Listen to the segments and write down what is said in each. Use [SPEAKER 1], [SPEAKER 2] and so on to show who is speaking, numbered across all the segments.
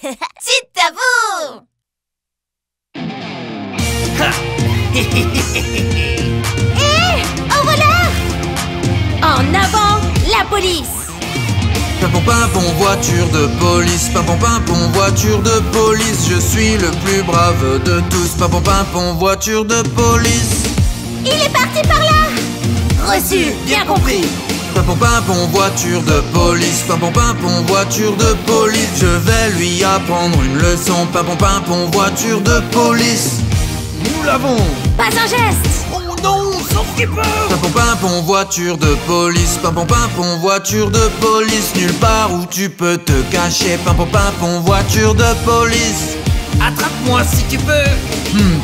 [SPEAKER 1] Tite-à-vous! Au voleur! En avant, la police!
[SPEAKER 2] Pimpon, pimpon, voiture de police. Pimpon, pimpon, voiture de police. Je suis le plus brave de tous. Pimpon, pimpon, voiture de police.
[SPEAKER 1] Il est parti par là! Reçu, bien compris!
[SPEAKER 2] Pimpon, pimpon, voiture de police. Pimpon, pimpon, voiture de police. Je vais lui apprendre une leçon. Pimpon, pimpon, voiture de police. Nous l'avons!
[SPEAKER 1] Pas un geste!
[SPEAKER 2] Oh non, sans skipper! Pimpon, pimpon, voiture de police. Pimpon, pimpon, voiture de police. Nulle part où tu peux te cacher. Pimpon, pimpon, voiture de police. Attrape-moi si tu peux.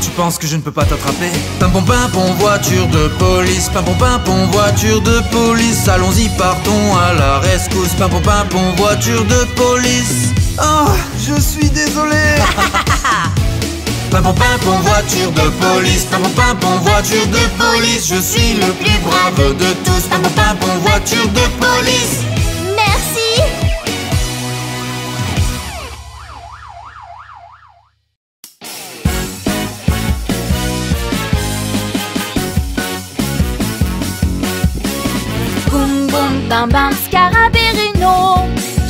[SPEAKER 2] Tu penses que je ne peux pas t'attraper? Pimpon, pimpon, voiture de police. Pimpon, pimpon, voiture de police. Allons-y, partons à la rescousse. Pimpon, pimpon, voiture de police. Oh, je suis désolé. Pimpon, pimpon, voiture de police. Pimpon, pimpon, voiture de police. Je suis le plus brave de tous. Pimpon, pimpon, voiture de police.
[SPEAKER 1] Merci! Boum boum bam bam Scarabérino.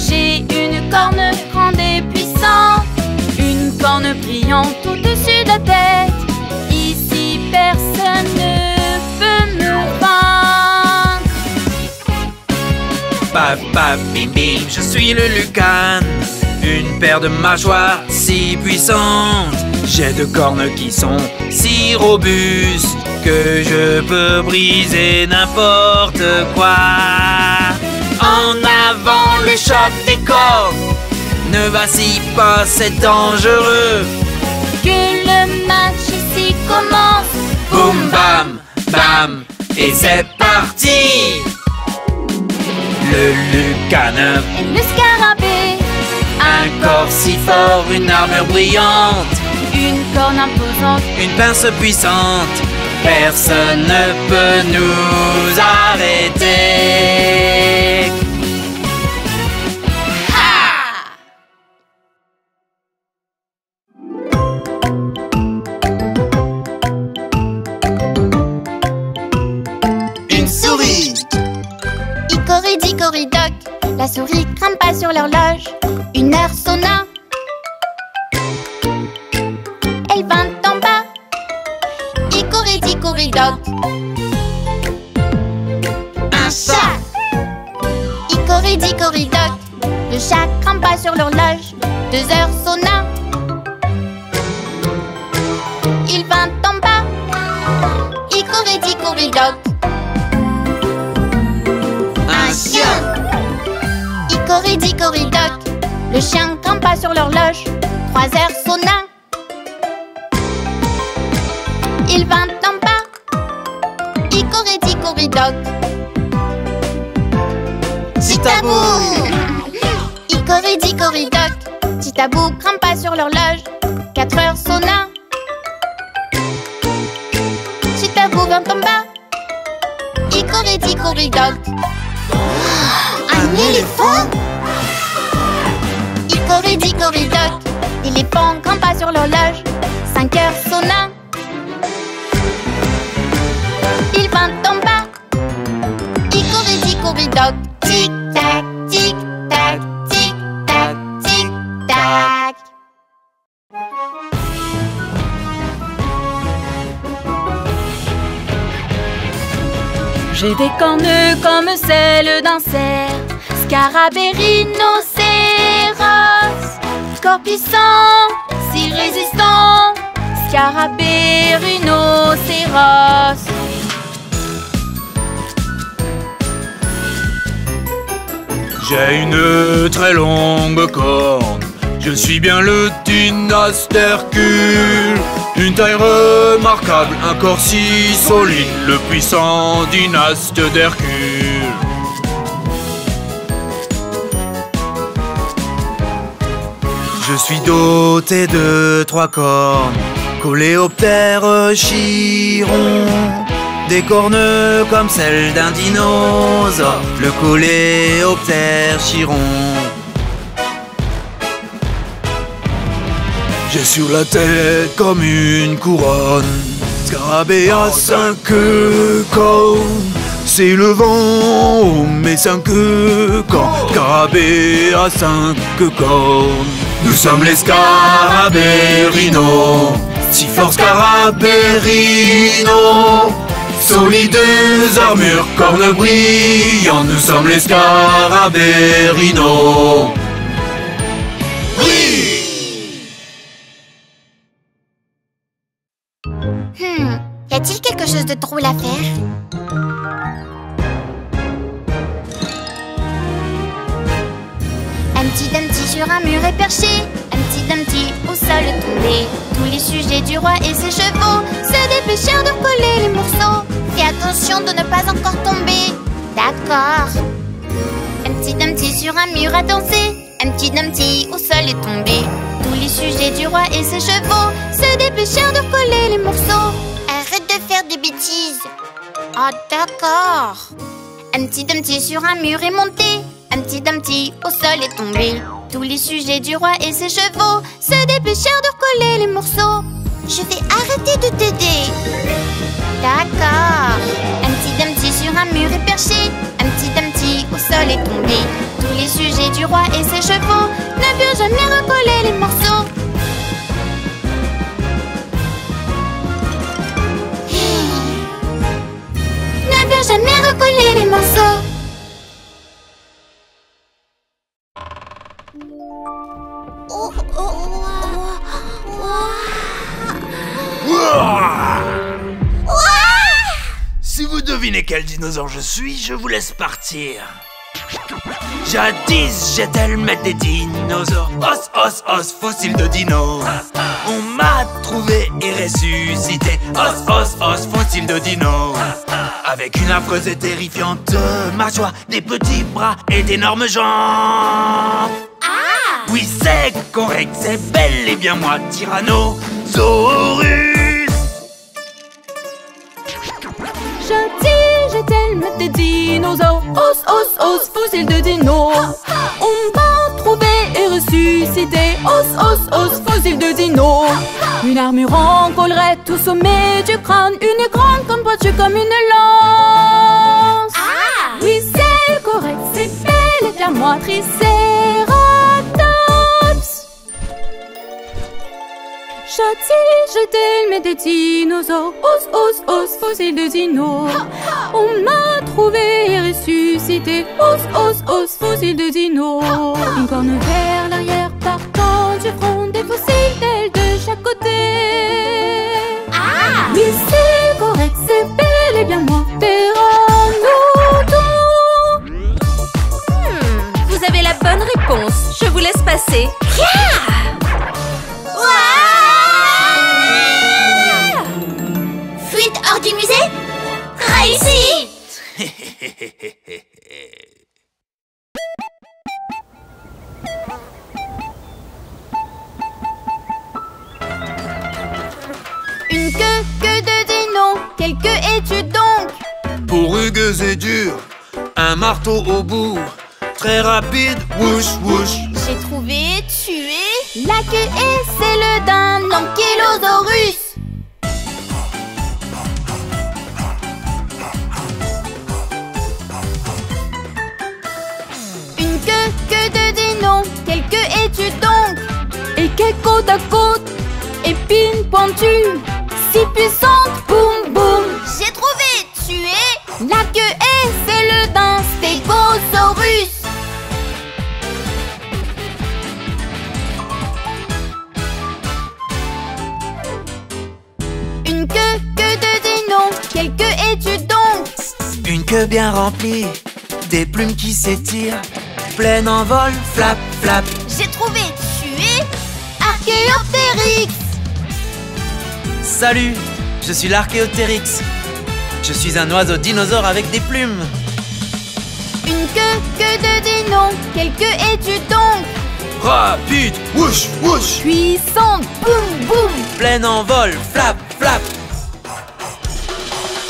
[SPEAKER 1] J'ai une corne grande et puissante, une corne brillante au-dessus de la tête. Ici personne ne peut me vaincre.
[SPEAKER 2] Paf paf bim bim, je suis le Lucan. Une paire de mâchoires si puissantes. J'ai deux cornes qui sont si robustes que je peux briser n'importe quoi. En avant le choc des cornes. Ne vacille pas, c'est dangereux.
[SPEAKER 1] Que le match ici commence.
[SPEAKER 2] Boum bam bam, et c'est parti. Le Lucan,
[SPEAKER 1] Et le scarabée,
[SPEAKER 2] un corps si fort, une armure brillante,
[SPEAKER 1] une corne imposante.
[SPEAKER 2] une pince puissante. Personne ne peut nous arrêter.
[SPEAKER 1] Une souris. Icoridicoridok, la souris grimpe pas sur l'horloge. Une heure sonna. Elle vint en bas. Icoridicoridok. Un chat. Icoridicoridok, le chat grimpe pas sur l'horloge. 2 heures sonna. Il vint en bas. Icoridicoridok. Un chien. Icoridicoridok, le chien grimpe pas sur l'horloge. 3 heures sonna. Il vint en bas. Icoridicoridok. Tite-à-vous. Icoridicoridok, Tite-à-vous grimpe pas sur l'horloge. 4 heures sonna. Tite-à-vous vint en bas. Icoridicoridok. Un éléphant. Icoridicoridok, l'éléphant grimpe pas sur l'horloge. 5 heures sonna. Il vint en bas. Icoridicoridok. Tic-tac, tic-tac, tic-tac, tic-tac. J'ai des cornes comme celles d'un cerf. Scarabée, rhinocéros. Corps puissant, si résistant. Scarabée, rhinocéros.
[SPEAKER 2] J'ai une très longue corne. Je suis bien le dynasте Hercule. Une taille remarquable, un corps si solide, le puissant dynaste d'Hercule. Je suis doté de 3 cornes, coléoptère chiron. Des cornes comme celles d'un dinosaure, le coléoptère chiron. J'ai sur la tête comme une couronne. Scarabée a 5 cornes. C'est le vent, mes 5 cornes. Scarabée a 5 cornes. Nous sommes les Scarabérinos. Si fort Scarabérinos. Solides armures, cornes brillantes. Nous sommes les Scarabérinos.
[SPEAKER 1] Y a-t-il quelque chose de drôle à faire? Humpty Dumpty sur un mur est perché. Humpty Dumpty au sol tombé. Tous les sujets du roi et ses chevaux se dépêchèrent de recoller les morceaux. Fais attention de ne pas encore tomber. D'accord. Humpty Dumpty sur un mur a dansé. Humpty Dumpty au sol est tombé. Tous les sujets du roi et ses chevaux se dépêchèrent de recoller les morceaux. Arrête de faire des bêtises. Oh, d'accord. Humpty Dumpty sur un mur est monté. Humpty Dumpty au sol est tombé. Tous les sujets du roi et ses chevaux se dépêchèrent de recoller les morceaux. Je vais arrêter de t'aider. D'accord. Humpty Dumpty sur un mur est perché. Humpty Dumpty au sol est tombé. Tous les sujets du roi et ses chevaux ne purent jamais recoller les morceaux. Ne purent jamais recoller les morceaux.
[SPEAKER 2] Si vous devinez quel dinosaure je suis, je vous laisse partir. Jadis, j'étais le maître des dinosaures. Os, os, os, fossile de dino. On m'a trouvé et ressuscité. Os, os, os, fossile de dino. Avec une affreuse et terrifiante mâchoire, des petits bras et d'énormes jambes. Oui, c'est correct, c'est bel et bien moi, Tyrannosaurus.
[SPEAKER 3] J'étais le maître des dinosaures. Os, os, os, fossile de dino. On m'a trouvé et ressuscité. Os, os, os, fossile de dino. Une armure en collerette au sommet du crâne. Une grande corne pointue comme une lance. Oui, c'est correct, c'est bel et bien moi, Triceratops. J'étais le maître des dinosaures. Os, os, os, fossile de dino. On m'a trouvé et ressuscité. Os, os, os, fossile de dino. Une corne vers l'arrière partant du front. Des fossiles d'ailes de chaque côté. Oui, c'est correct, c'est bel et bien moi, Pteranodon.
[SPEAKER 4] Vous avez la bonne réponse. Je vous laisse passer.
[SPEAKER 1] Fuite hors du musée? Réussi! Une queue de dino, quelle queue es-tu donc?
[SPEAKER 2] Pour rugueuse et dure, un marteau au bout. Très rapide, whoosh whoosh.
[SPEAKER 1] J'ai trouvé et tué la queue et celle d'un ankylosaurus. Une queue de dino, quelle queue es-tu donc?
[SPEAKER 3] Et quelle côte à côte, épine pointue, si puissante, boum boum.
[SPEAKER 1] J'ai trouvé, tué la queue et celle d'un stégosaurus. Une queue de dino, quelle queue es-tu donc?
[SPEAKER 2] Une queue bien remplie, des plumes qui s'étirent, pleine en vol, flap, flap.
[SPEAKER 1] J'ai trouvé, tué Archéoptérix.
[SPEAKER 2] Salut, je suis l'Archéoptérix. Je suis un oiseau dinosaure avec des plumes.
[SPEAKER 1] Une queue de dino, quelle queue es-tu donc?
[SPEAKER 2] Rapide, whoosh, whoosh.
[SPEAKER 3] puissante, boum boum.
[SPEAKER 2] Pleine en vol, flap, flap.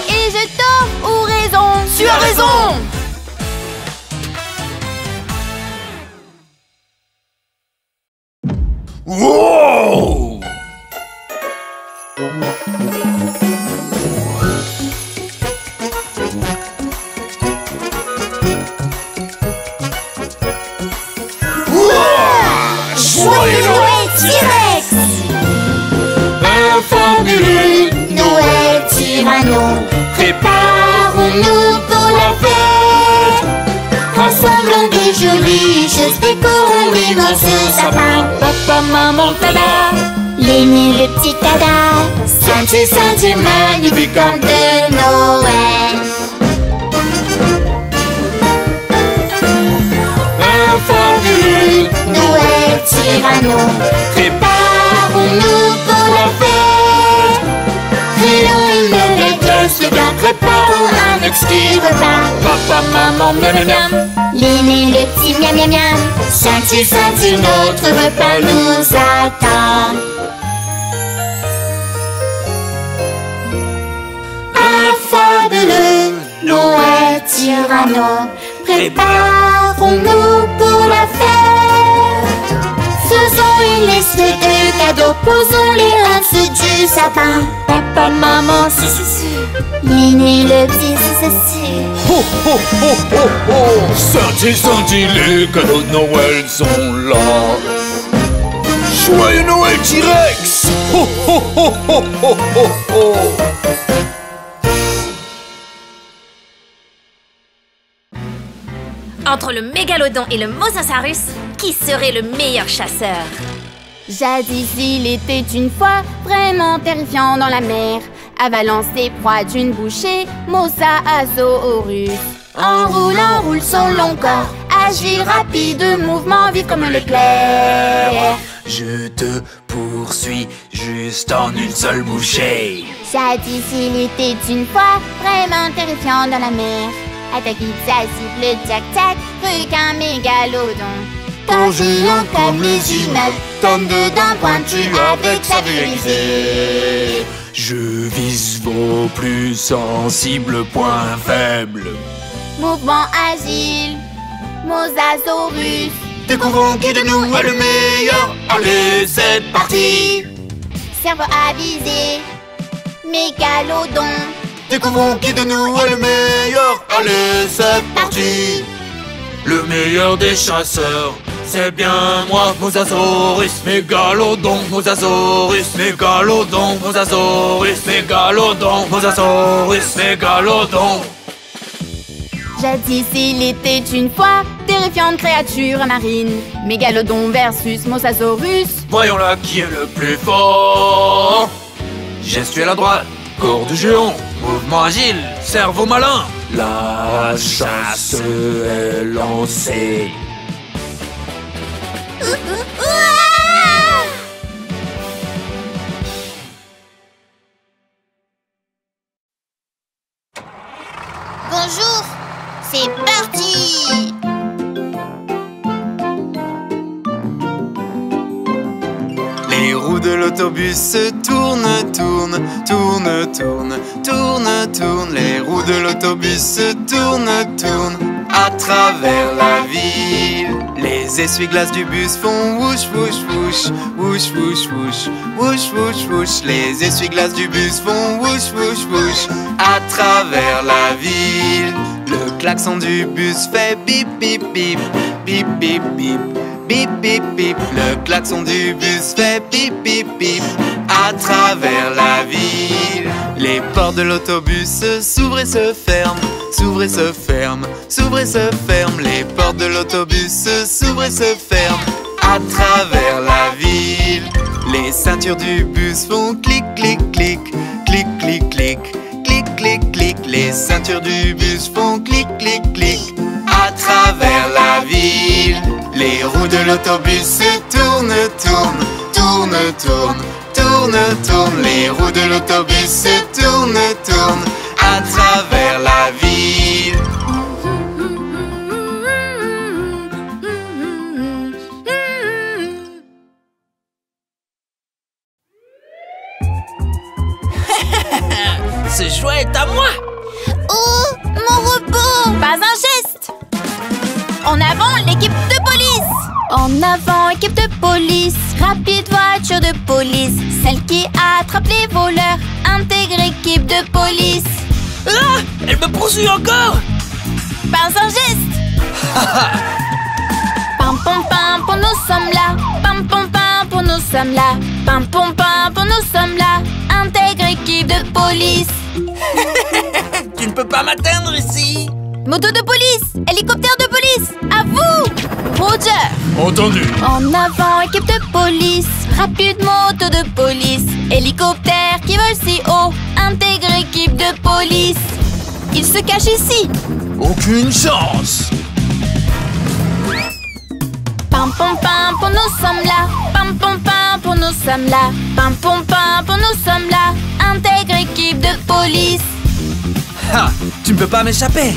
[SPEAKER 1] Et j'ai tort ou raison?
[SPEAKER 2] Tu as raison. Wow!
[SPEAKER 5] Joyeux Noël T-Rex!
[SPEAKER 2] Un fabuleux
[SPEAKER 5] Noël Tyranno, préparons-nous pour la fête. Rassemblons de jolies choses, décorons l'immense sapin.
[SPEAKER 3] Papa, maman, tada.
[SPEAKER 5] L'aîné, le petit tada, Saint-Saint magnifique comme de Noël.
[SPEAKER 2] Un fabuleux
[SPEAKER 5] Noël Tyranno, préparons-nous pour la fête. Créons une nouvelle classe, le bien préparons un exquis repas.
[SPEAKER 2] Papa, maman, miam miam miam.
[SPEAKER 5] L'aîné, le petit miam miam miam, Saint-Saint, notre repas nous attend. Un fabuleux Noël Tyranno, préparons-nous pour la fête. Faisons une liste de cadeaux, posons-les en dessous du sapin.
[SPEAKER 3] Papa, maman,
[SPEAKER 5] L'aîné, le petit, c'est.
[SPEAKER 2] Ho ho ho ho ho. Saint-Saint, les cadeaux de Noël sont là. Joyeux Noël T-Rex. Ho ho ho ho ho ho ho.
[SPEAKER 4] Entre le mégalodon et le mosasaurus, qui serait le meilleur chasseur?
[SPEAKER 1] Jadis, il était une fois vraiment terrifiant dans la mer, avalant ses proies d'une bouchée, Mosasaurus. Enroule son long corps, agile, rapide, mouvement vif comme l'éclair.
[SPEAKER 2] Je te poursuis juste en une seule bouchée.
[SPEAKER 1] Jadis, il était une fois vraiment terrifiant dans la mer, attaque sa cible, tac-tac, requin mégalodon.
[SPEAKER 5] Quand géant comme les immeubles, tonnes de dents pointues avec sa vue aiguisée.
[SPEAKER 2] Je vise vos plus sensibles points faibles.
[SPEAKER 1] Mouvement agile, Mosasaurus.
[SPEAKER 2] Découvrons qui de nous est le meilleur. Allez, c'est parti.
[SPEAKER 1] Cerveau avisé, mégalodon.
[SPEAKER 2] Découvrons qui de nous est le meilleur. Allez, c'est parti. Le meilleur des chasseurs, c'est bien moi, Mosasaurus. Mégalodon, Mosasaurus. Mégalodon, Mosasaurus. Mégalodon, Mosasaurus. Mégalodon.
[SPEAKER 1] Jadis, il était une fois terrifiante créature marine, mégalodon versus Mosasaurus.
[SPEAKER 2] Voyons là qui est le plus fort. Gestuelle à droite, corps du géant, mouvement agile, cerveau malin. La chasse est lancée.
[SPEAKER 5] Bonjour, c'est parti.
[SPEAKER 6] Les roues de l'autobus tournent, tournent, tournent, tournent, tournent, tournent. Les roues de l'autobus tournent, tournent à travers la ville. Les essuie-glaces du bus font wouch, wouch, wouch, wouch, wouch, wouch, wouch, wouch, wouch. Les essuie-glaces du bus font wouch, wouch, wouch à travers la ville. Le klaxon du bus fait bip, bip, bip, bip, bip, bip. Bip, bip, bip, le klaxon du bus fait bip, bip, bip à travers la ville. Les portes de l'autobus s'ouvrent et se ferment, s'ouvrent et se ferment, s'ouvrent et se ferment. Les portes de l'autobus s'ouvrent et se ferment à travers la ville. Les ceintures du bus font clic, clic, clic, clic, clic, clic, clic, clic, clic. Les ceintures du bus font clic, clic, clic à travers la ville. Les roues de l'autobus tournent, tournent, tournent, tournent, tournent, tournent. Les roues de l'autobus tournent, tournent à travers la ville.
[SPEAKER 7] Ce jouet est à moi.
[SPEAKER 5] Oh, mon robot.
[SPEAKER 1] Pas un geste. En avant, l'équipe de police. En avant, équipe de police. Rapide voiture de police, celle qui attrape les voleurs. Intègre équipe de police.
[SPEAKER 7] Ah, elle me poursuit encore.
[SPEAKER 1] Pas un geste. Pam pam pam, nous sommes là. Pam pam sommes là. Pimpon, pimpon, nous sommes là. Intègre équipe de police.
[SPEAKER 7] Tu ne peux pas m'atteindre ici.
[SPEAKER 1] Moto de police, hélicoptère de police, à vous! Roger!
[SPEAKER 8] Entendu.
[SPEAKER 1] En avant, équipe de police. Rapide moto de police. Hélicoptère qui vole si haut. Intègre équipe de police. Il se cache ici.
[SPEAKER 8] Aucune chance.
[SPEAKER 1] Pimpon, pimpon, nous sommes là. Pimpon, pimpon, nous sommes là. Pimpon, pimpon, nous sommes là. Intègre équipe de police.
[SPEAKER 2] Ha! Tu ne peux pas m'échapper.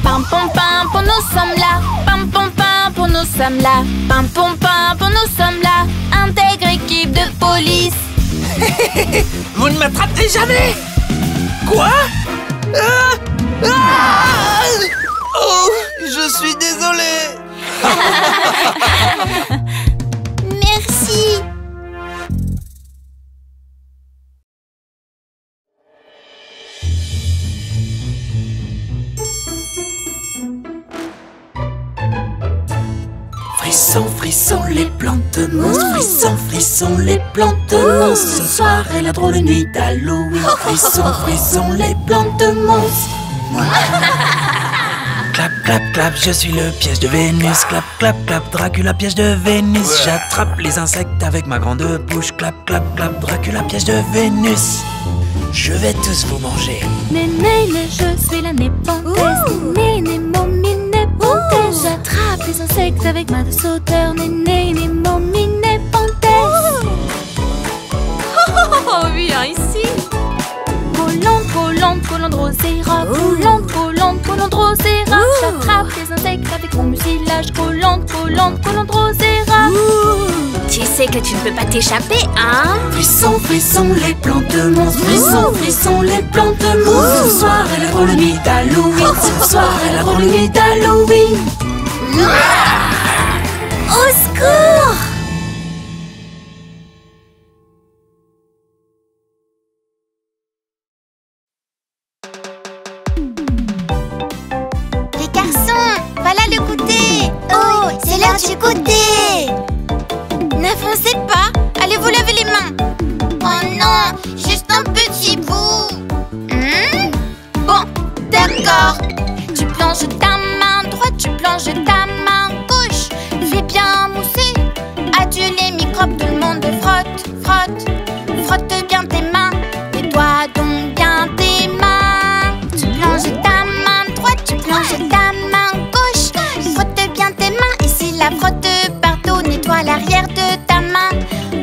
[SPEAKER 1] Pimpon, pimpon, nous sommes là. Pimpon, pimpon, nous sommes là. Pimpon, pimpon, nous sommes là. Intègre équipe de police.
[SPEAKER 7] Vous ne m'attraperez jamais. Quoi?
[SPEAKER 2] Oh, je suis désolé.
[SPEAKER 5] Merci.
[SPEAKER 9] Frisson, frisson, les plantes monstres. Frisson, frisson, les plantes monstres. Ce soir est la drôle nuit d'Halloween. Frisson, frisson, les plantes monstres.
[SPEAKER 10] Clap, clap, clap, je suis le piège de Vénus. Clap, clap, clap, Dracula, piège de Vénus. J'attrape les insectes avec ma grande bouche. Clap, clap, clap, Dracula, piège de Vénus. Je vais tous vous manger.
[SPEAKER 3] Néné, je suis la népentesse. Néné, momie, népentesse. J'attrape les insectes avec ma douce odeur. Néné, momie, népentesse.
[SPEAKER 4] Oh, viens ici.
[SPEAKER 3] Collante, collante, collante rosera. Collante, collante, collante rosera. J'attrape les insectes avec mon mucilage. Collante, collante, collante rosera.
[SPEAKER 4] Tu sais que tu ne peux pas t'échapper, hein?
[SPEAKER 9] Frisson, frisson, les plantes monstres. Frisson, frisson, les plantes monstres. Ce soir est la drôle nuit d'Halloween. Ce soir est la drôle nuit d'Halloween.
[SPEAKER 5] Au secours! Les garçons, voilà le goûter. Oh, c'est l'heure du goûter. N'avancez pas, allez vous laver les mains. Oh non, juste un petit bout. Bon, d'accord.
[SPEAKER 1] Tu plonges ta main droite, tu plonges ta main gauche. Fais bien mousser. Adieu les microbes, tout le monde frotte, frotte. Frotte bien tes mains, nettoie donc bien tes mains. Tu plonges ta main droite, tu plonges ta main gauche. Frotte bien tes mains, ici la frotte partout. Nettoie l'arrière de ta main,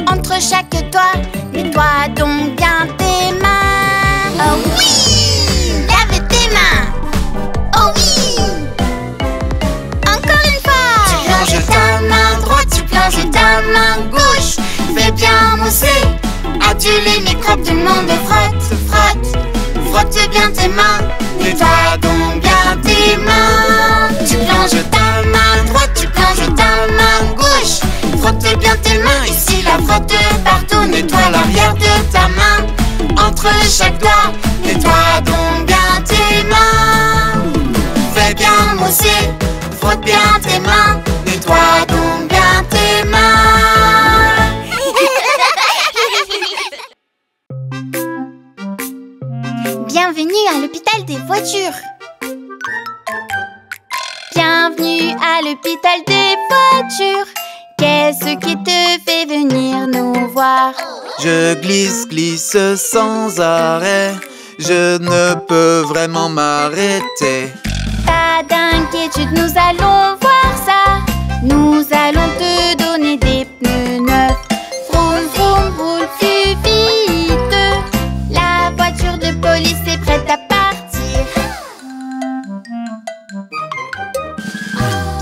[SPEAKER 1] entre chaque doigt. Nettoie donc bien tes mains.
[SPEAKER 5] Oh oui! Lave tes mains. Oh oui! Encore une fois!
[SPEAKER 6] Tu plonges ta main droite, tu plonges ta main gauche.
[SPEAKER 5] Fais bien mousser.
[SPEAKER 6] Adieu les microbes, tout le monde frotte, frotte. Frotte bien tes mains, nettoie donc bien tes mains. Tu plonges ta main droite, tu plonges ta main gauche. Frotte bien tes mains, ici la frotte partout. Nettoie l'arrière de ta main, entre chaque doigt. Nettoie donc bien tes mains. Fais bien mousser, frotte bien tes mains. Nettoie donc bien tes mains.
[SPEAKER 5] Bienvenue à l'hôpital des voitures.
[SPEAKER 1] Bienvenue à l'hôpital des voitures. Qu'est-ce qui te fait venir nous voir?
[SPEAKER 2] Je glisse, glisse sans arrêt. Je ne peux vraiment m'arrêter.
[SPEAKER 1] Pas d'inquiétude, nous allons voir ça. Nous allons te donner des pneus neufs. Vroom, vroom, roule plus vite. La voiture de police est prête à partir.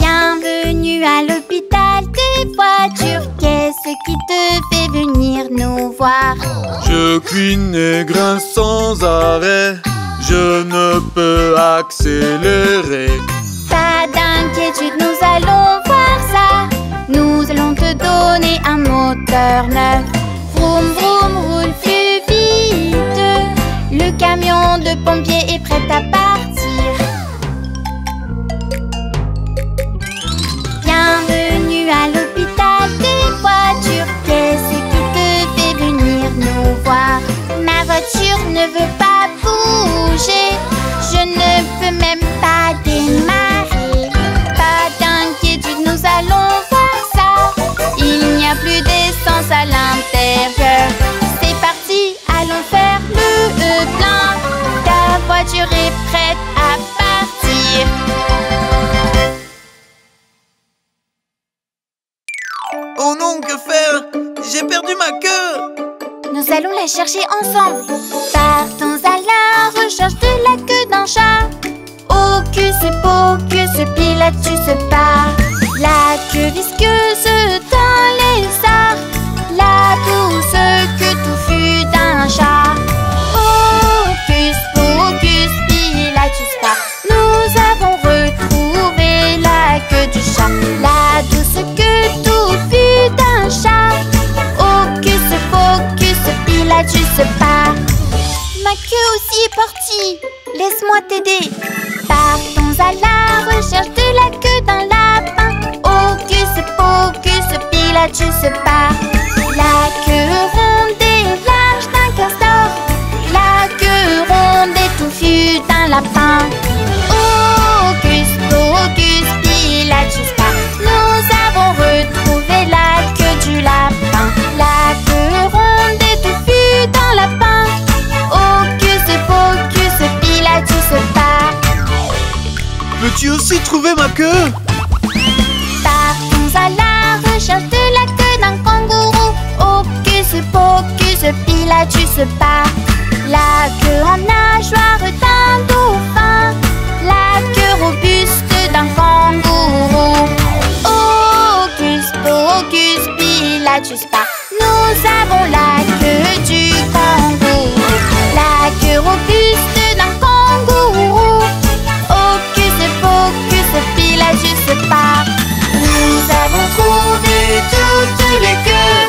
[SPEAKER 1] Bienvenue à l'hôpital des voitures. Qu'est-ce qui te fait venir nous voir?
[SPEAKER 8] Je cuine et grince sans arrêt. Je ne peux accélérer.
[SPEAKER 1] Pas d'inquiétude, nous allons voir ça. Nous allons te donner un moteur neuf. Vroom, vroom, roule plus vite. Le camion de pompiers est prêt à partir. Bienvenue à l'hôpital des voitures.
[SPEAKER 5] ne veux pas bouger. Je ne peux même pas démarrer. Pas d'inquiétude, nous allons voir ça. Il n'y a plus d'essence à l'intérieur. C'est parti, allons faire le plein. Ta voiture est prête à partir.
[SPEAKER 7] Oh non, que faire? J'ai perdu ma queue!
[SPEAKER 5] Nous allons la chercher ensemble. Partons à la recherche de la queue d'un chat. Hocus pocus, Pilatus part. La queue visqueuse d'un lézard. La douce queue touffue d'un chat. Hocus pocus, Pilatus part. Nous avons retrouvé la queue du chat. La douce queue touffue d'un chat. Hocus pocus, Pilatus part. Ma queue aussi est partie. Laisse-moi t'aider. Partons à la recherche de la queue d'un lapin. Hocus pocus, Pilatus part. La queue ronde et large d'un castor. La queue ronde et touffue d'un lapin. Hocus pocus, Pilatus part. Nous avons retrouvé la queue du lapin. La queue ronde et touffue d'un lapin. Hocus pocus, Pilatus part.
[SPEAKER 7] Peux-tu aussi trouver ma queue?
[SPEAKER 5] Partons à la recherche de la queue d'un kangourou. Hocus pocus, Pilatus part. La queue en nageoire d'un dauphin. La queue robuste d'un kangourou. Hocus pocus, Pilatus part. Nous avons la queue du kangourou. La queue robuste d'un kangourou. Hocus pocus, Pilatus part. Nous avons trouvé toutes les queues.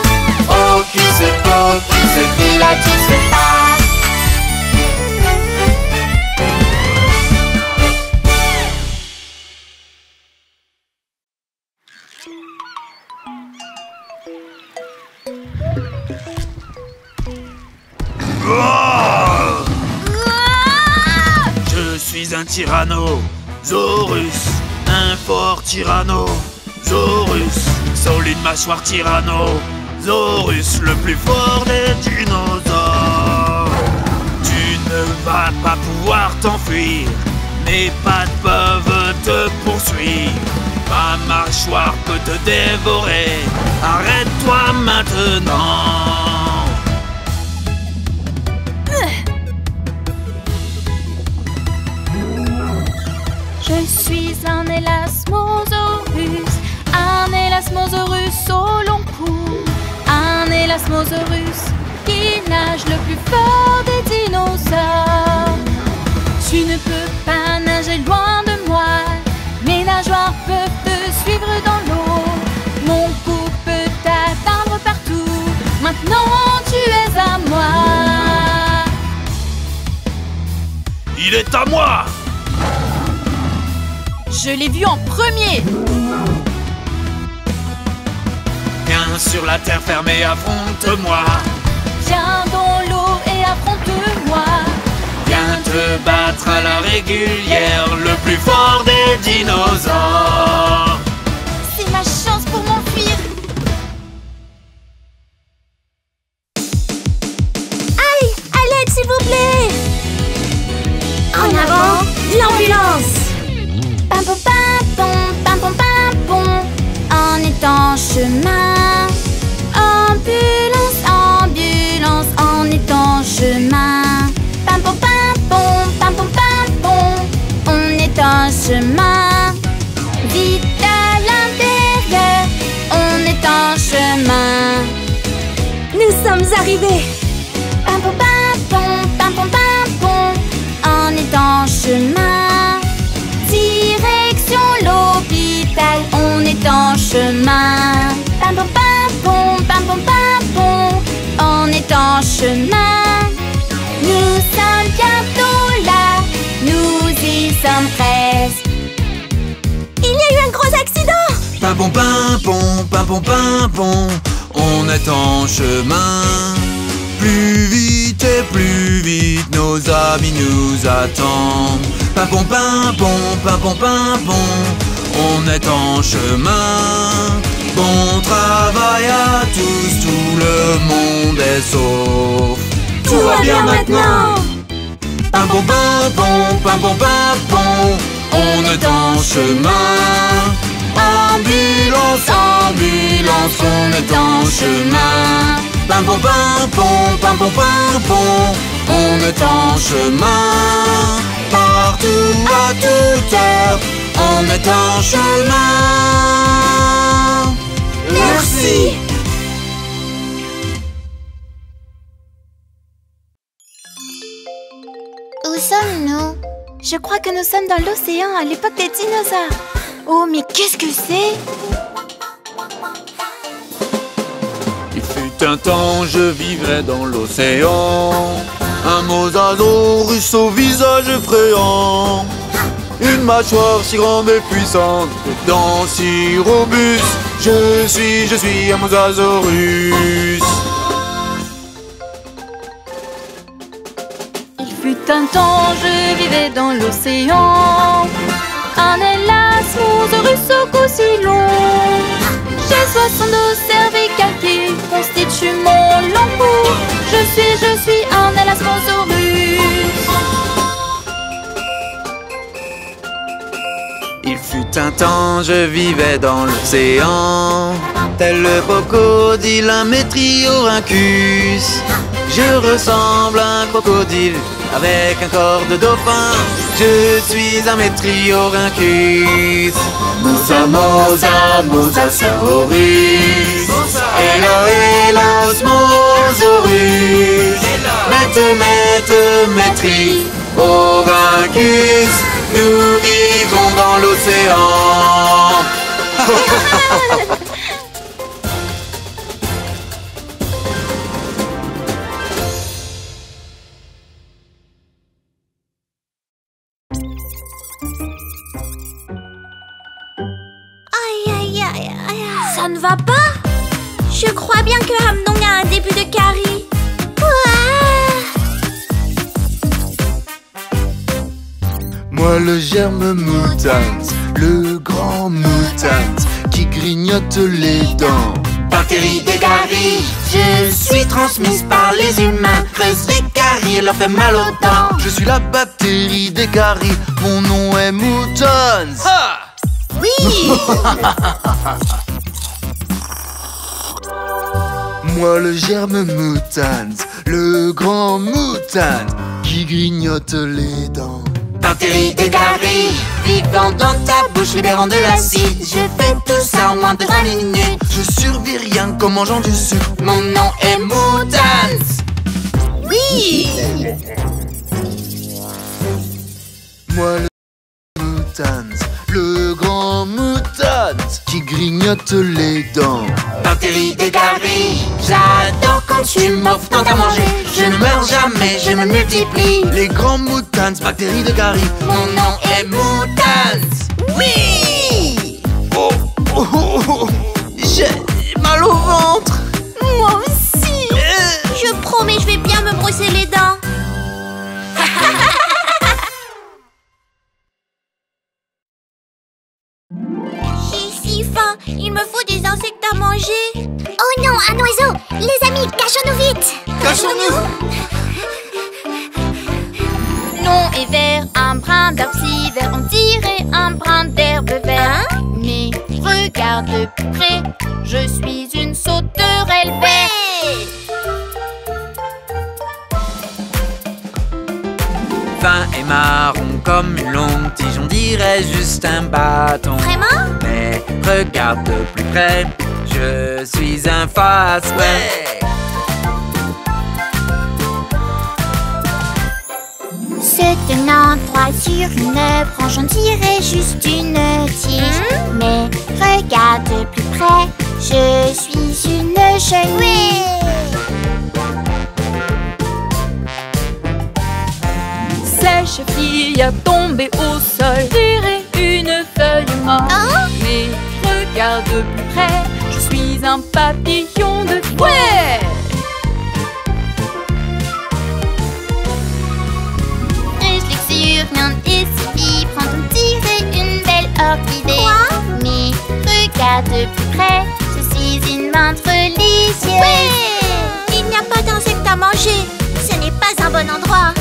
[SPEAKER 5] Hocus pocus, Pilatus part.
[SPEAKER 8] Je suis un tyrannosaurus, un fort tyrannosaurus, solide mâchoire tyrannosaurus, le plus fort des dinosaures. Tu ne vas pas pouvoir t'enfuir, mes pattes peuvent te poursuivre. Ma mâchoire peut te dévorer, arrête-toi maintenant.
[SPEAKER 1] Je suis un élasmosaurus au long cou. Un élasmosaurus qui nage le plus fort des dinosaures. Tu ne peux pas nager loin de moi. Mes nageoires peuvent te suivre dans l'eau. Mon cou peut t'atteindre partout. Maintenant tu es à moi.
[SPEAKER 8] Il est à moi!
[SPEAKER 3] Je l'ai vu en premier.
[SPEAKER 8] Viens sur la terre ferme et affronte-moi.
[SPEAKER 1] Viens dans l'eau et affronte-moi.
[SPEAKER 8] Viens te battre à la régulière, le plus fort des dinosaures.
[SPEAKER 5] C'est ma chance pour m'enfuir. Aïe, à l'aide s'il vous plaît. En avant, l'ambulance. Pimpon, pimpon, pimpon, pimpon. On est en chemin. Ambulance, ambulance, on est en chemin. Pimpon, pimpon, pimpon, pimpon. On est en chemin. Vite à l'intérieur, on est en chemin. Nous sommes arrivés. Pimpon, pimpon, pimpon, pimpon. On est en chemin. Direction l'hôpital, on est en chemin. Pimpon, pimpon, pimpon, pimpon. On est en chemin. Nous sommes bientôt là, nous y sommes presque. Il y a eu un gros accident.
[SPEAKER 2] Pimpon, pimpon, pimpon, pimpon. On est en chemin. et plus vite, nos amis nous attendent. Pimpon, pimpon, pimpon, pimpon, on est en chemin. Bon travail à tous, tout le monde est sauf.
[SPEAKER 1] Tout va bien maintenant.
[SPEAKER 2] Pimpon, pimpon, pimpon, pimpon, on est en chemin. Ambulance, ambulance, on est en chemin. Pimpon, pimpon, pimpon, pimpon, on est en chemin. Partout, à toute heure, on est en chemin.
[SPEAKER 1] Merci.
[SPEAKER 5] Où sommes-nous?
[SPEAKER 3] Je crois que nous sommes dans l'océan à l'époque des dinosaures. Oh, mais qu'est-ce que c'est?
[SPEAKER 6] Il fut un temps, je vivrais dans l'océan. Un mosasaurus au visage effrayant. Une mâchoire si grande et puissante, des dents si robustes. Je suis un mosasaurus.
[SPEAKER 3] Il fut un temps, je vivais dans l'océan. Un élasmosaurus au cou si long. J'ai 62 cervicales qui constituent mon long cou. Je suis un élasmosaurus.
[SPEAKER 6] Il fut un temps, je vivais dans l'océan. Tel le crocodile, un Metriorhynchus. Je ressemble à un crocodile avec un corps de dauphin. Je suis un Metriorhynchus. Mosa, mosa, mosasaurus. Hello, hello, mosasaurus. Mette, mette, Metriorhynchus. Nous vivons dans l'océan.
[SPEAKER 5] Ça ne va pas? Je crois bien que Hamdong a un début de carie.
[SPEAKER 6] Moi le germe mutant, le grand mutant qui grignote les dents. Bactérie des caries, je suis transmise par les humains. Creuse les caries et leur fait mal aux dents. Je suis la bactérie des caries, mon nom est Mutants.
[SPEAKER 5] Oui.
[SPEAKER 6] Moi le germe mutant, le grand mutant qui grignote les dents. Bactéries des caries, vivant dans ta bouche, libérant de l'acide. Je fais tout ça en moins de 20 minutes. Je survis rien qu'en mangeant du sucre. Mon nom est Mutants.
[SPEAKER 5] Oui.
[SPEAKER 6] Moi le mutant, le grand mutant qui grignote les dents. Bactéries des caries, j'adore quand tu m'offres tant à manger. Je ne meurs jamais, je me multiplie. Les grands mutants, bactéries de caries. Mon nom est Mutants.
[SPEAKER 5] Oui.
[SPEAKER 7] Oh, oh, oh, oh. J'ai mal au ventre.
[SPEAKER 5] Moi aussi. Je promets, je vais bien me brosser les dents. J'ai si faim, il me faut des insectes à manger. Oh non, un oiseau. Les amis, cachons-nous vite.
[SPEAKER 7] Cachons-nous.
[SPEAKER 1] Nom est vert, un brin d'arbre si vert, on dirait un brin d'herbe vert. Mais regarde de plus près, je suis une sauterelle verte.
[SPEAKER 10] Fin et marron comme une longue tige, on dirait juste un bâton.
[SPEAKER 5] Vraiment?
[SPEAKER 10] Mais regarde de plus près, je suis un fast-way.
[SPEAKER 5] Se tenant droit sur une branche, on dirait juste une tige. Mais regarde de plus près, je suis une chenille.
[SPEAKER 3] Sèche fille à tomber au sol, dirait une feuille morte. Mais regarde de plus près, je suis un papillon de fouet.
[SPEAKER 5] regarde de plus près. Je suis une menthe religieuse. Oui! Il n'y a pas d'insectes à manger. Ce n'est pas un bon endroit.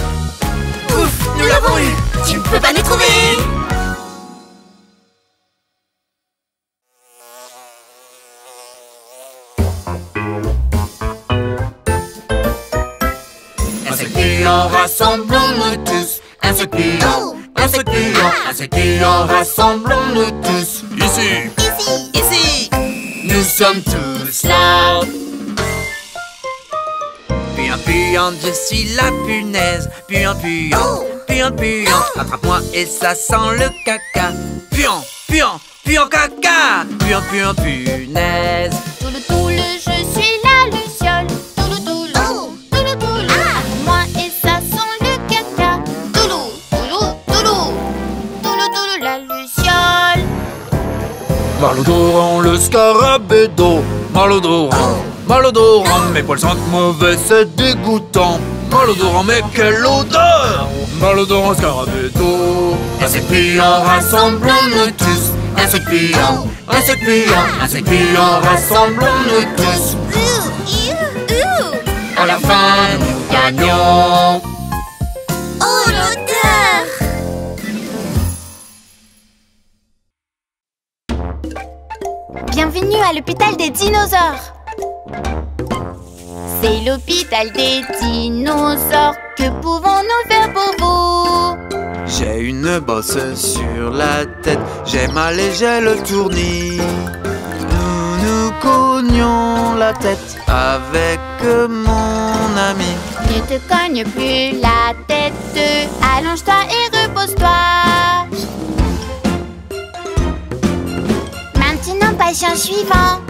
[SPEAKER 9] Ouf, nous l'avons eu. Tu ne peux pas nous trouver.
[SPEAKER 8] Insectuants, rassemblons-nous tous. Insectuants, insectuants, insectuants, rassemblons-nous tous. Ici,
[SPEAKER 5] Ici,
[SPEAKER 8] ici, nous sommes tous là.
[SPEAKER 2] Puant, puant, je suis la punaise. Puant, puant, puant, puant. Attrape-moi et ça sent le caca. Puant, puant, puant, caca. Puant, puant, punaise.
[SPEAKER 1] Toule, toule, je suis la luciole. Toule, toule, toule, toule. Moi et ça sent le caca. Toulou, toulou, toulou. Toule, toule, la luciole.
[SPEAKER 2] Malodorant, le scarabée d'eau. Malodorant, malodorant. Mes poils sentent mauvais, c'est dégoûtant. Malodorant, mais quelle odeur! Malodorant, scarabée d'eau.
[SPEAKER 8] Insectuants, rassemblons-nous tous. Insectuants, insectuants, insectuants, rassemblons-nous tous. À la fin, nous gagnons.
[SPEAKER 5] oh l'odeur!
[SPEAKER 1] Bienvenue à l'hôpital des dinosaures. C'est l'hôpital des dinosaures. Que pouvons-nous faire pour vous?
[SPEAKER 6] J'ai une bosse sur la tête, j'ai mal et j'ai le tournis. Nous nous cognions la tête avec mon ami.
[SPEAKER 1] Ne te cogne plus la tête. Allonge-toi et repose-toi.
[SPEAKER 5] Maintenant, patient suivant.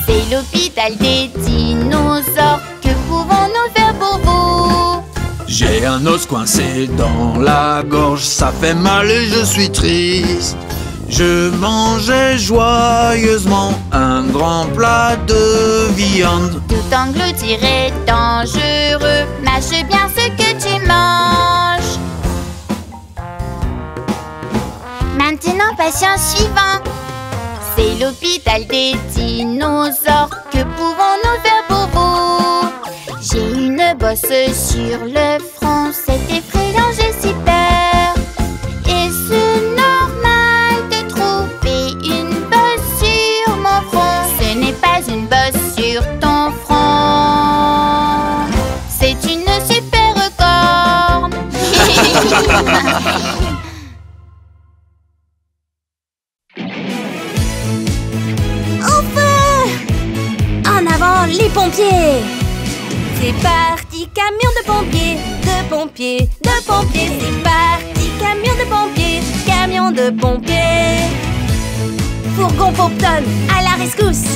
[SPEAKER 1] C'est l'hôpital des dinosaures. Que pouvons-nous faire pour vous?
[SPEAKER 2] J'ai un os coincé dans la gorge, ça fait mal et je suis triste. Je mangeais joyeusement un grand plat de viande.
[SPEAKER 1] Tout engloutir est dangereux. Mâche bien ce que tu manges.
[SPEAKER 5] Maintenant, patient suivant.
[SPEAKER 1] C'est l'hôpital des dinosaures. Que pouvons-nous faire pour vous?
[SPEAKER 5] J'ai une bosse sur le front, c'est effrayant, j'ai si peur. Est-ce normal de trouver une bosse sur mon front?
[SPEAKER 1] Ce n'est pas une bosse sur ton front. C'est une super corne.
[SPEAKER 5] Au feu! En avant, les pompiers!
[SPEAKER 4] C'est parti, camion de pompiers, de pompiers, de pompiers. C'est parti, camion de pompiers, camion de pompiers. Fourgon pompe-tonne, à la rescousse.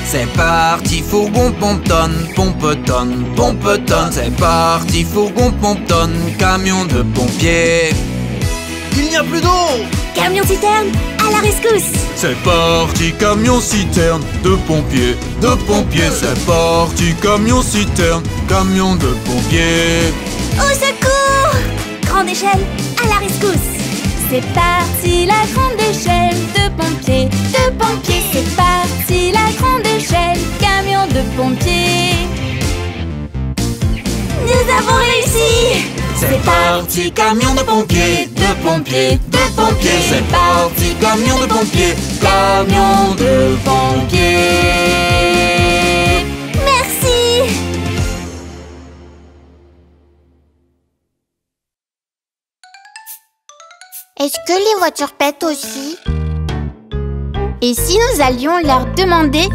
[SPEAKER 2] C'est parti, fourgon pompe-tonne, pompe-tonne, pompe-tonne. C'est parti, fourgon pompe-tonne, camion de pompiers.
[SPEAKER 7] Il n'y a plus d'eau!
[SPEAKER 4] Camion citerne, à la rescousse.
[SPEAKER 2] C'est parti, camion citerne, de pompiers, de pompiers. C'est parti, camion citerne, camion de pompiers.
[SPEAKER 4] Au secours! Grande échelle, à la rescousse.
[SPEAKER 1] C'est parti la grande échelle de pompiers, de pompiers. C'est parti la grande échelle, camion de pompiers.
[SPEAKER 4] Nous avons réussi!
[SPEAKER 2] C'est parti, camion de pompiers, de pompiers, de pompiers. C'est parti, camion de pompiers, camion de pompiers.
[SPEAKER 4] Merci!
[SPEAKER 5] Est-ce que les voitures pètent aussi?
[SPEAKER 1] Et si nous allions leur demander?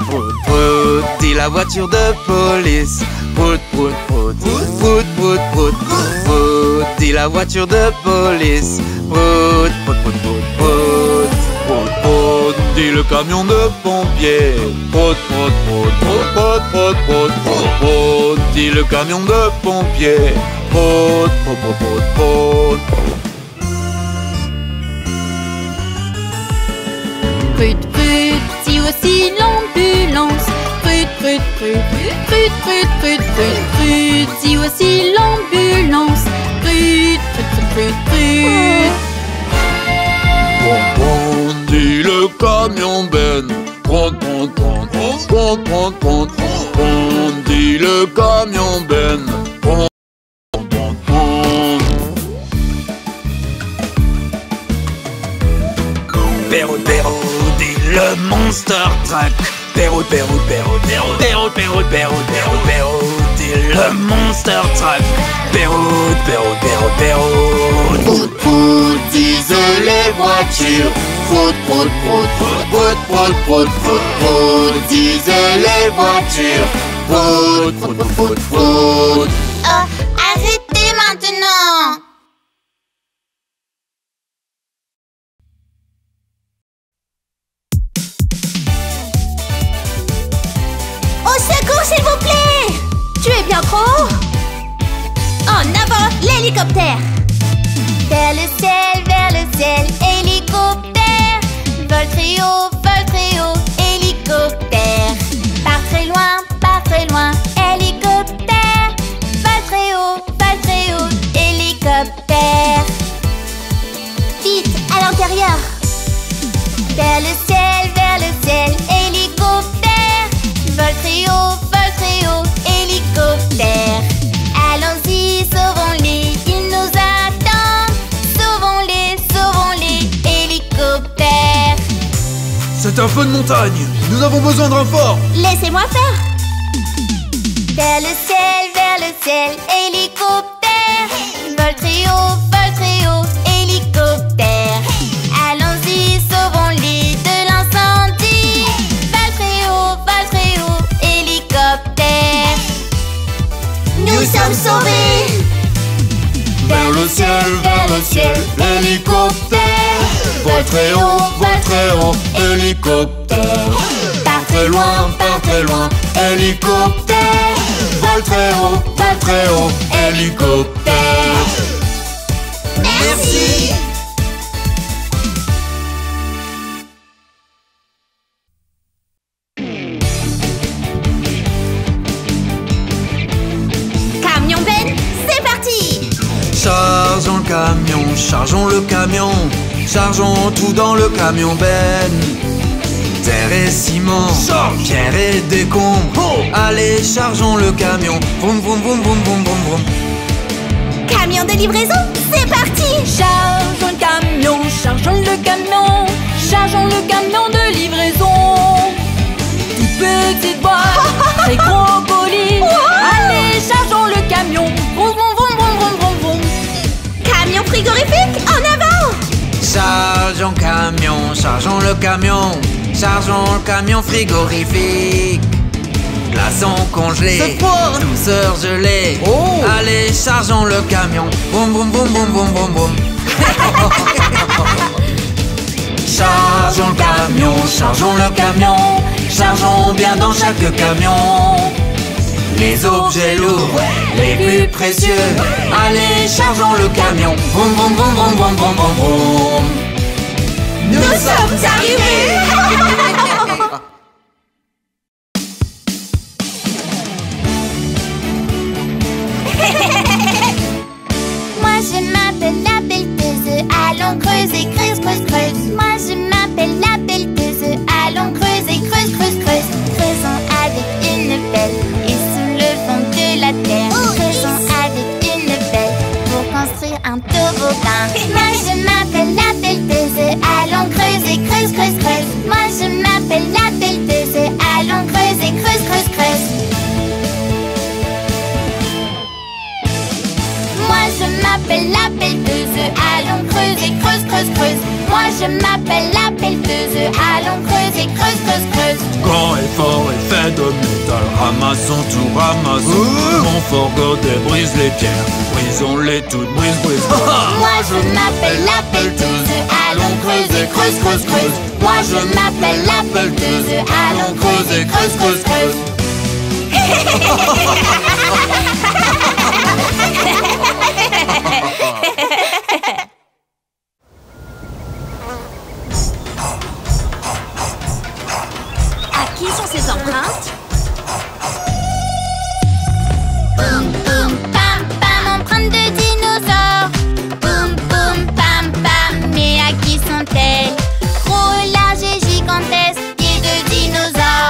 [SPEAKER 6] Prout, prout, dit la voiture de police. Prout, prout, prout, prout, prout, prout, prout, prout, dit la voiture de police. Prout, prout, prout, prout, prout, prout, prout, dit le camion de pompiers. Prout, prout, prout, prout, prout, prout, prout, prout, prout, dit le camion de pompiers. Prout, prout, prout, prout, prout.
[SPEAKER 1] Prut, prut, si aussi l'ambulance. Prut, prut, prut, prut, prut, prut, prut, prut, si aussi l'ambulance. Prut, prut, prut, prut, prut.
[SPEAKER 2] dit le camion Ben.
[SPEAKER 10] Pérou, Pérou, dit le Monster Truck. Pérou, Pérou, Pérou, Pérou, Pérou, Pérou, Pérou, Pérou, Pérou, dit le Monster Truck. Pérou, Pérou, Pérou, Pérou.
[SPEAKER 6] Prout, prout, disent les voitures. Prout, prout, prout, prout, prout, prout, prout, prout, prout, disent les voitures. Prout, prout, prout, prout, prout.
[SPEAKER 5] Oh, arrêtez maintenant!
[SPEAKER 4] Au secours, s'il vous plaît! Tu es bien trop haut! En avant, l'hélicoptère!
[SPEAKER 5] Vers le ciel, hélicoptère. Vol très haut, hélicoptère. Part très loin, hélicoptère. Vol très haut, hélicoptère.
[SPEAKER 4] Vite, à l'intérieur!
[SPEAKER 5] Vers le ciel, hélicoptère. Vol très haut, hélicoptère. Allons-y, sauvons-les, ils nous attendent. Sauvons-les, hélicoptères.
[SPEAKER 2] C'est un feu de montagne. Nous avons besoin de renfort.
[SPEAKER 4] Laissez-moi faire!
[SPEAKER 5] Vers le ciel, hélicoptère. Vol très haut, hélicoptère. Allons-y, sauvons-les de l'incendie. Vol très haut, hélicoptère.
[SPEAKER 4] Nous sommes sauvés!
[SPEAKER 6] Vers le ciel, hélicoptère. Vol très haut, hélicoptère. Part très loin, hélicoptère. Vol très haut, hélicoptère.
[SPEAKER 5] Merci.
[SPEAKER 4] Camion Ben, c'est parti!
[SPEAKER 2] Chargeons le camion, chargeons tout dans le camion Ben. Terre et ciment, pierre et décombres. Allez, chargeons le camion. Vroom, vroom, vroom, vroom, vroom, vroom, vroom.
[SPEAKER 4] Camion de livraison, c'est parti!
[SPEAKER 3] Chargeons le camion, chargeons le camion, chargeons le camion de livraison. Toute petite boîte, très gros colis. Allez, chargeons le camion. Vroom, vroom, vroom, vroom, vroom, vroom, vroom.
[SPEAKER 4] Camion frigorifique, en avant!
[SPEAKER 2] Chargeons le camion, chargeons le camion frigorifique. Glaçons congelés, douceur gelée. Allez, chargeons le camion. Boum, boum, boum, boum, boum, boum, boum. Chargeons le camion, chargeons bien dans chaque camion. Les objets lourds, les plus précieux. Allez, chargeons le camion. Boum, boum, boum, boum, boum, boum, boum, boum.
[SPEAKER 4] Nous sommes arrivés!
[SPEAKER 5] Moi je m'appelle la pelleteuse, allons creuser, creuse, creuse, creuse. Moi je m'appelle la pelleteuse, allons creuser, creuse, creuse, creuse. Creusons avec une pelle et soulevons de la terre. Creusons avec une pelle pour construire un toboggan. Moi je m'appelle la pelleteuse, allons creuser, creuse, creuse, creuse. Moi je m'appelle la pelleteuse, allons creuser, creuse, creuse, creuse. Moi je m'appelle la pelleteuse, allons creuser, creuse, creuse, creuse. Moi je m'appelle la pelleteuse, allons creuser, creuse, creuse, creuse.
[SPEAKER 2] Grand et fort et fait de métal, ramassons tout, ramassons. Mon fourgon débrise les pierres, brisons-les toutes, brise, brise, brise.
[SPEAKER 5] Moi je m'appelle la pelleteuse, allons creuser, creuse, creuse, creuse. Moi je m'appelle la pelleteuse, allons creuser, creuse, creuse, creuse.
[SPEAKER 4] À qui sont ces empreintes?
[SPEAKER 5] Boum, boum, pam, pam, empreinte de dinosaure. Boum, boum, pam, pam, mais à qui sont-elles? Gros, large et gigantesque, pieds de dinosaure.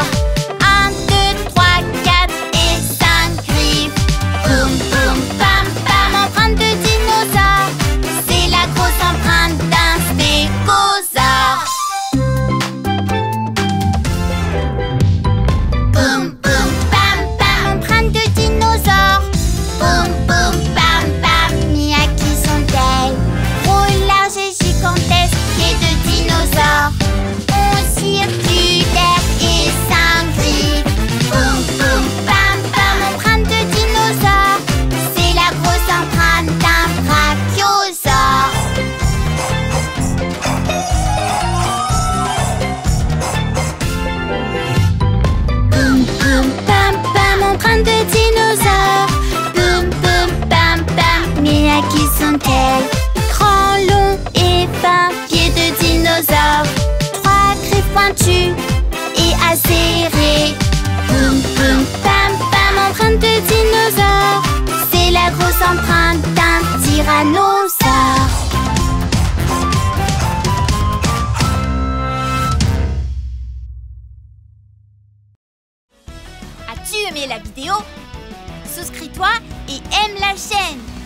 [SPEAKER 5] aimé la vidéo, souscris-toi et aime la chaîne.